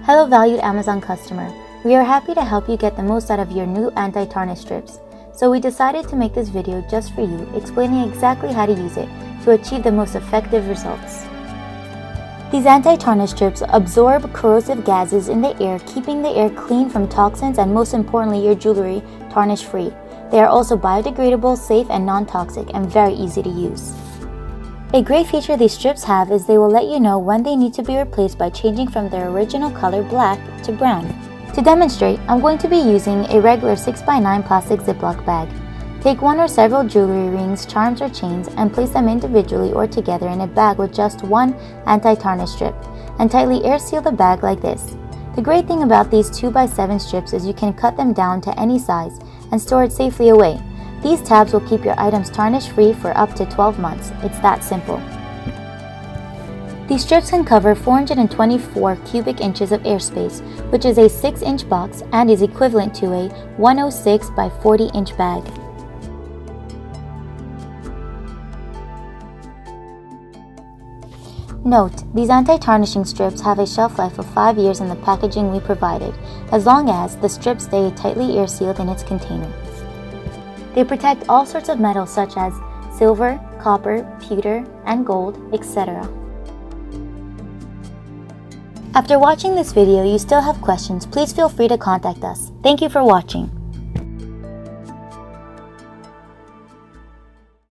Hello valued Amazon customer, we are happy to help you get the most out of your new anti-tarnish strips. So we decided to make this video just for you, explaining exactly how to use it to achieve the most effective results. These anti-tarnish strips absorb corrosive gases in the air, keeping the air clean from toxins and most importantly your jewelry tarnish free. They are also biodegradable, safe and non-toxic and very easy to use. A great feature these strips have is they will let you know when they need to be replaced by changing from their original color black to brown. To demonstrate, I'm going to be using a regular 6x9 plastic Ziploc bag. Take one or several jewelry rings, charms or chains and place them individually or together in a bag with just one anti-tarnish strip and tightly air seal the bag like this. The great thing about these 2x7 strips is you can cut them down to any size and store it safely away. These tabs will keep your items tarnish free for up to 12 months. It's that simple. These strips can cover 424 cubic inches of airspace, which is a 6-inch box and is equivalent to a 106 by 40-inch bag. Note, these anti-tarnishing strips have a shelf life of 5 years in the packaging we provided, as long as the strips stay tightly air sealed in its container. They protect all sorts of metals such as silver, copper, pewter, and gold, etc. After watching this video, you still have questions, please feel free to contact us. Thank you for watching.